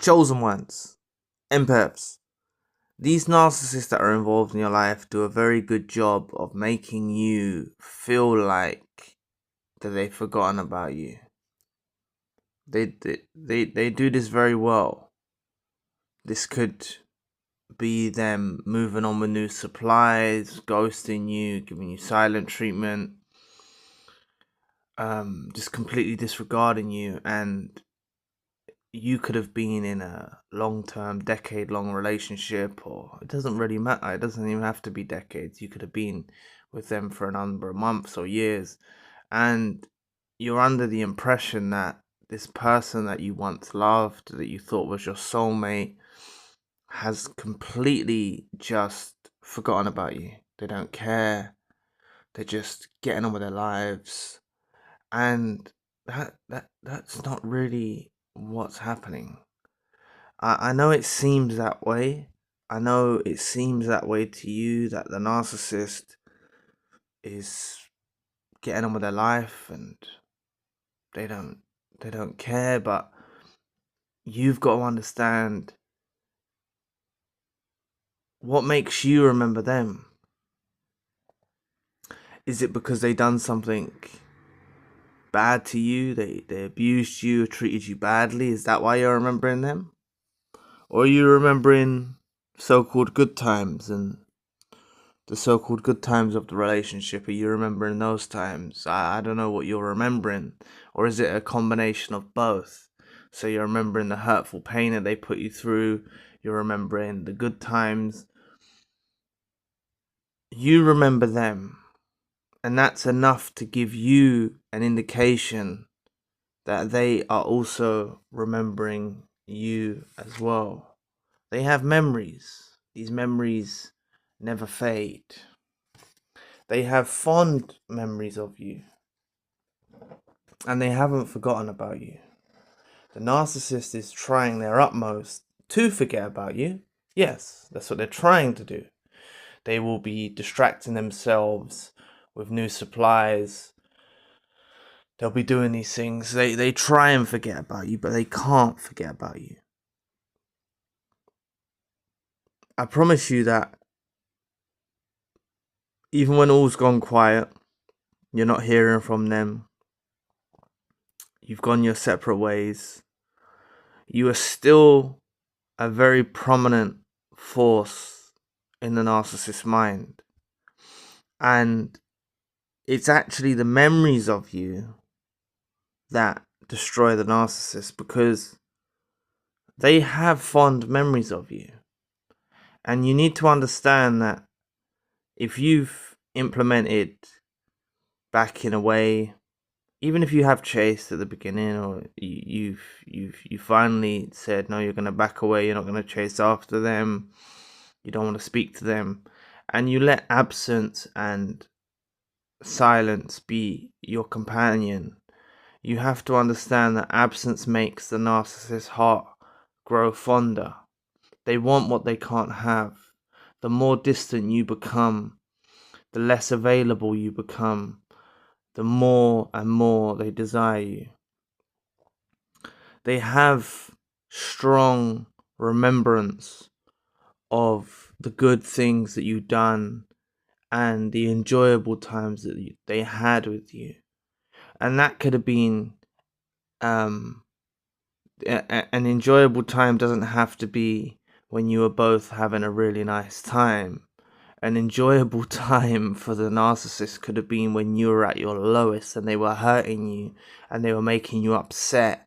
chosen ones, empaths. These narcissists that are involved in your life do a very good job of making you feel like that they've forgotten about you. They do this very well. This could be them moving on with new supplies, ghosting you, giving you silent treatment, just completely disregarding you, and you could have been in a long-term, decade-long relationship, or it doesn't really matter. It doesn't even have to be decades. You could have been with them for a number of months or years, and you're under the impression that this person that you once loved, that you thought was your soulmate, has completely just forgotten about you. They don't care. They're just getting on with their lives, and that's not really what's happening. I know it seems that way. I know it seems that way to you, that the narcissist is getting on with their life and they don't care, but you've got to understand what makes you remember them. Is it because they done something bad to you? They abused you or treated you badly? Is that why you're remembering them? Or are you remembering so-called good times and the so-called good times of the relationship? Are you remembering those times? I don't know what you're remembering. Or is it a combination of both? So you're remembering the hurtful pain that they put you through. You're remembering the good times. You remember them. And that's enough to give you an indication that they are also remembering you as well. They have memories. These memories never fade. They have fond memories of you, and they haven't forgotten about you. The narcissist is trying their utmost to forget about you. Yes, that's what they're trying to do. They will be distracting themselves with new supplies. They'll be doing these things. They try and forget about you, but they can't forget about you. I promise you that even when all's gone quiet, you're not hearing from them, you've gone your separate ways, you are still a very prominent force in the narcissist's mind. And it's actually the memories of you that destroy the narcissist, because they have fond memories of you. And you need to understand that if you've implemented back in a way, even if you have chased at the beginning, or you finally said no, you're going to back away, you're not going to chase after them, you don't want to speak to them, and you let absence and silence be your companion, you have to understand that absence makes the narcissist's heart grow fonder. They want what they can't have. The more distant you become, the less available you become, the more and more they desire you. They have strong remembrance of the good things that you've done and the enjoyable times that they had with you. And that could have been an enjoyable time. Doesn't have to be when you were both having a really nice time. An enjoyable time for the narcissist could have been when you were at your lowest and they were hurting you and they were making you upset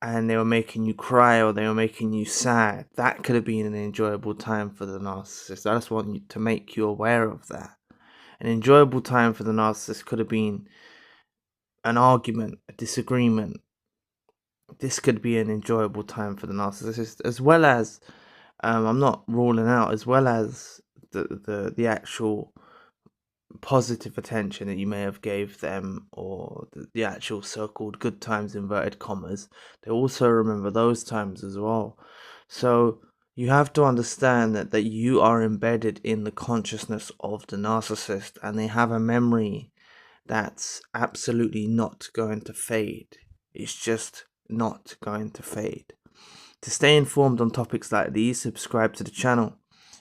and they were making you cry or they were making you sad. That could have been an enjoyable time for the narcissist. I just want you to make you aware of that. An enjoyable time for the narcissist could have been an argument, a disagreement. This could be an enjoyable time for the narcissist, as well as, I'm not ruling out, as well as the actual positive attention that you may have gave them, or the actual so-called good times, inverted commas. They also remember those times as well. So you have to understand that you are embedded in the consciousness of the narcissist, and they have a memory that's absolutely not going to fade. It's just not going to fade. To stay informed on topics like these, subscribe to the channel.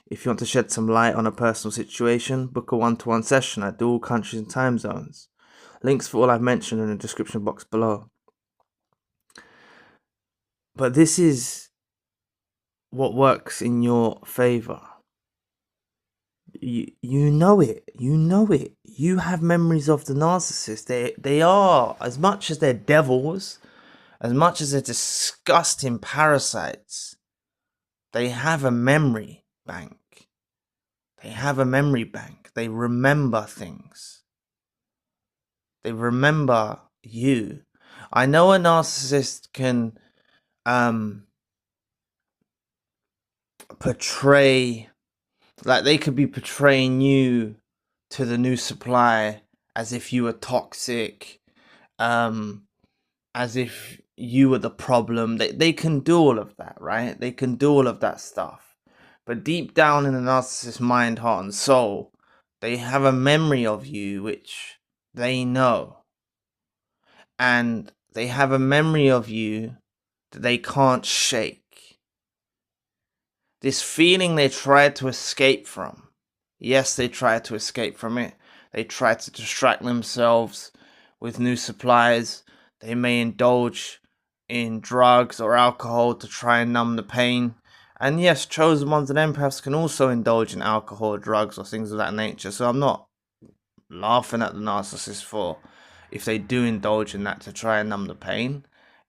If you want to shed some light on a personal situation, book a one-to-one session. I do all countries and time zones. Links for all I've mentioned in the description box below. But this is what works in your favor. You know it. You know it. You have memories of the narcissist. They are, as much as they're devils, as much as they're disgusting parasites, they have a memory bank. They have a memory bank. They remember things. They remember you. I know a narcissist can portray, like they could be portraying you to the new supply as if you were toxic, as if you were the problem. They can do all of that, right? They can do all of that stuff. But deep down in the narcissist's mind, heart, and soul, they have a memory of you which they know. And they have a memory of you that they can't shake. This feeling they tried to escape from. Yes, they tried to escape from it. They tried to distract themselves with new supplies. They may indulge in drugs or alcohol to try and numb the pain. And yes, chosen ones and empaths can also indulge in alcohol, drugs, or things of that nature. So I'm not laughing at the narcissist for if they do indulge in that to try and numb the pain.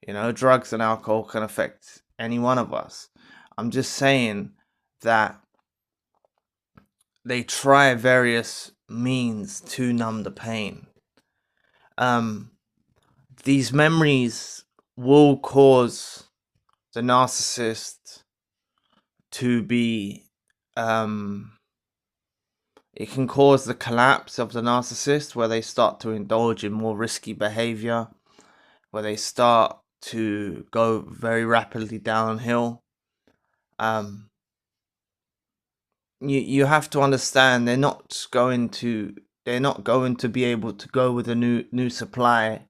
You know, drugs and alcohol can affect any one of us. I'm just saying that they try various means to numb the pain. These memories will cause the narcissist to be, it can cause the collapse of the narcissist, where they start to indulge in more risky behavior, where they start to go very rapidly downhill. You have to understand they're not going to be able to go with a new supply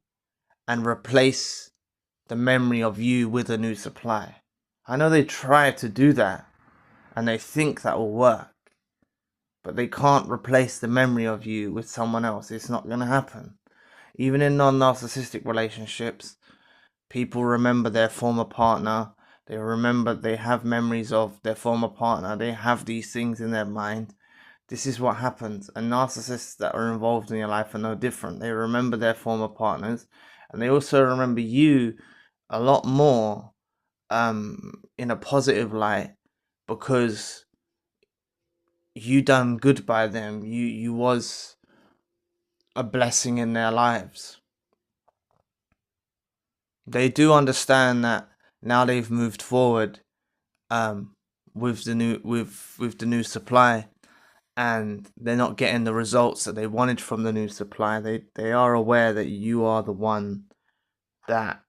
and replace the memory of you with a new supply. I know they try to do that and they think that will work, but they can't replace the memory of you with someone else. It's not going to happen. Even in non-narcissistic relationships, people remember their former partner. They have memories of their former partner. They have these things in their mind. This is what happens. And narcissists that are involved in your life are no different. They remember their former partners. And they also remember you a lot more in a positive light, because you done good by them. You was a blessing in their lives. They do understand that now they've moved forward with the new supply, and they're not getting the results that they wanted from the new supply. They are aware that you are the one that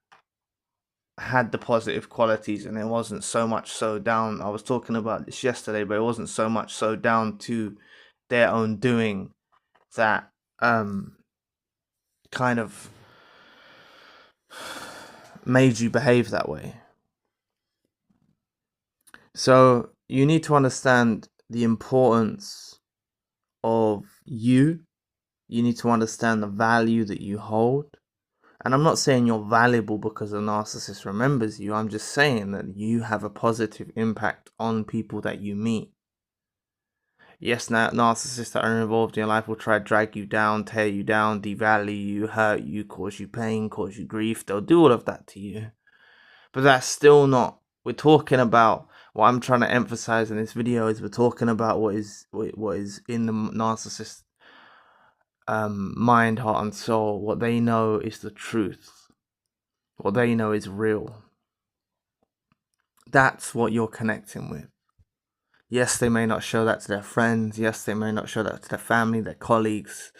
had the positive qualities, and it wasn't so much so down. I was talking about this yesterday, but it wasn't so much so down to their own doing that kind of made you behave that way. So you need to understand the importance of you. You need to understand the value that you hold. And I'm not saying you're valuable because a narcissist remembers you. I'm just saying that you have a positive impact on people that you meet. Yes, now narcissists that are involved in your life will try to drag you down, tear you down, devalue you, hurt you, cause you pain, cause you grief. They'll do all of that to you. But that's still not, we're talking about, what I'm trying to emphasize in this video is we're talking about what is in the narcissist mind, heart, and soul. What they know is the truth. What they know is real. That's what you're connecting with. Yes, they may not show that to their friends. Yes, they may not show that to their family, their colleagues,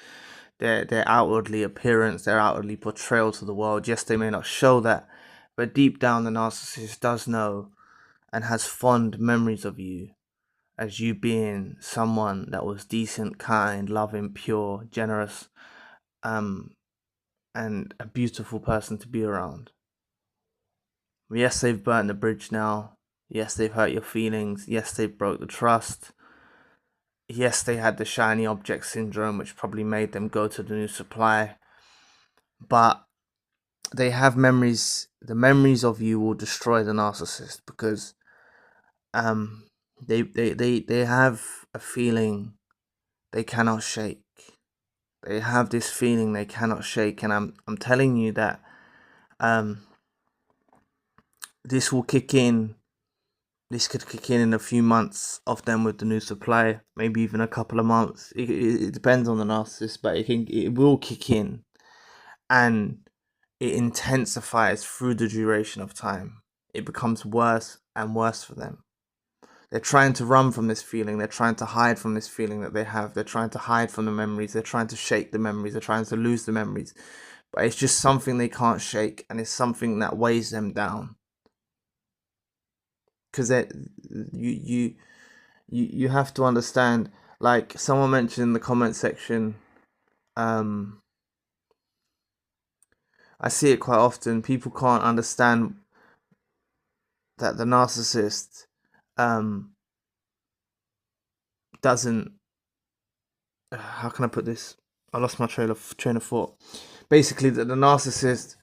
their outwardly appearance, their outwardly portrayal to the world. Yes, they may not show that, but deep down the narcissist does know and has fond memories of you as you being someone that was decent, kind, loving, pure, generous, and a beautiful person to be around. Yes, they've burnt the bridge now. Yes, they've hurt your feelings. Yes, they've broke the trust. Yes, they had the shiny object syndrome, which probably made them go to the new supply. But they have memories. The memories of you will destroy the narcissist, because they have a feeling they cannot shake. They have this feeling they cannot shake, and I'm telling you that this will kick in. This could kick in a few months of them with the new supply, maybe even a couple of months. It depends on the narcissist, but it will kick in, and it intensifies through the duration of time. It becomes worse and worse for them. They're trying to run from this feeling. They're trying to hide from this feeling that they have. They're trying to hide from the memories. They're trying to shake the memories. They're trying to lose the memories. But it's just something they can't shake, and it's something that weighs them down. Because you have to understand, like someone mentioned in the comment section, I see it quite often. People can't understand that the narcissist doesn't, how can I put this? I lost my train of thought. Basically, that the narcissist,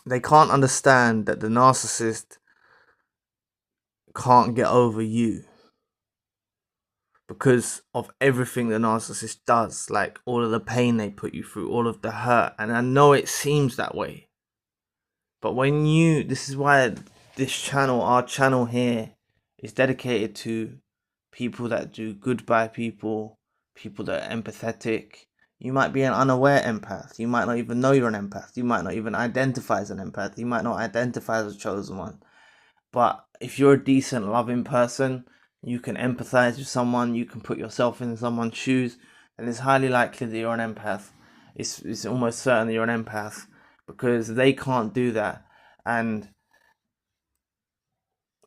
they can't understand that the narcissist can't get over you because of everything the narcissist does, like all of the pain they put you through, all of the hurt. And I know it seems that way, but when this is why this channel, our channel here, is dedicated to people that do good by people that are empathetic. You might be an unaware empath. You might not even know you're an empath. You might not even identify as an empath. You might not identify as a chosen one. But if you're a decent, loving person, you can empathize with someone, you can put yourself in someone's shoes, and it's highly likely that you're an empath. It's almost certain that you're an empath, because they can't do that. And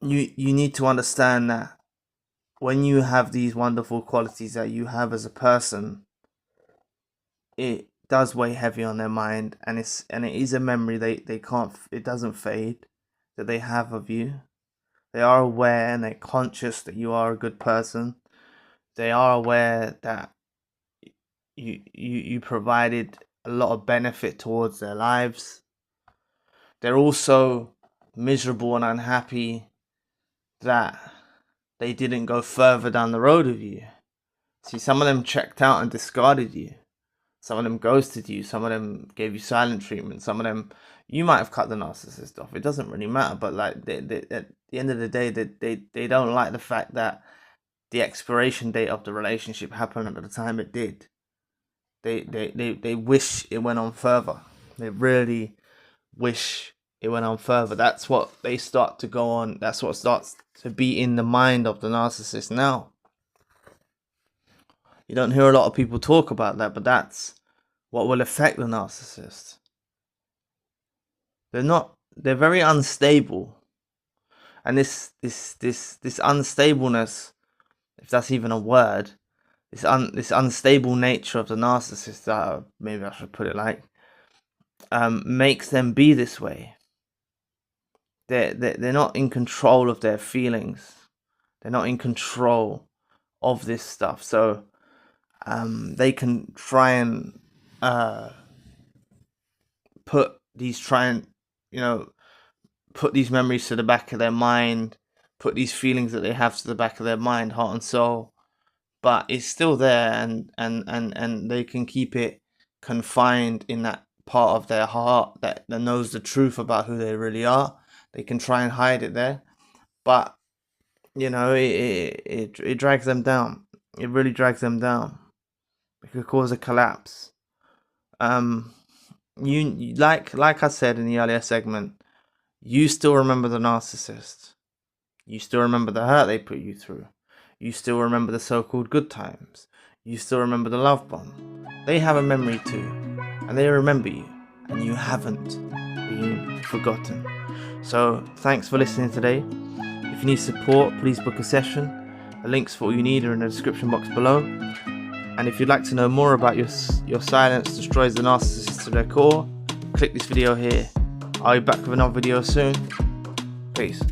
you need to understand that when you have these wonderful qualities that you have as a person, it does weigh heavy on their mind, and it is a memory they can't, it doesn't fade, that they have of you. They are aware and they're conscious that you are a good person. They are aware that you provided a lot of benefit towards their lives. They're also miserable and unhappy that they didn't go further down the road with you. See, some of them checked out and discarded you. Some of them ghosted you. Some of them gave you silent treatment. Some of them, you might have cut the narcissist off. It doesn't really matter. But like at the end of the day, they don't like the fact that the expiration date of the relationship happened at the time it did. They wish it went on further. They really wish it went on further. That's what they start to go on. That's what starts to be in the mind of the narcissist now. You don't hear a lot of people talk about that, but that's what will affect the narcissist. They're very unstable. And this unstableness, if that's even a word, this unstable nature of the narcissist, maybe I should put it like, makes them be this way. They're not in control of their feelings. They're not in control of this stuff. So they can try and put these memories to the back of their mind, put these feelings that they have to the back of their mind, heart and soul, but it's still there, and they can keep it confined in that part of their heart that knows the truth about who they really are. They can try and hide it there, but it drags them down. It really drags them down. It could cause a collapse. You like I said in the earlier segment, you still remember the narcissist. You still remember the hurt they put you through. You still remember the so-called good times. You still remember the love bomb. They have a memory too, and they remember you, and you haven't been forgotten. So thanks for listening today. If you need support, please book a session. The links for what you need are in the description box below. And if you'd like to know more about your silence destroys the narcissist to their core, click this video here. I'll be back with another video soon. Peace.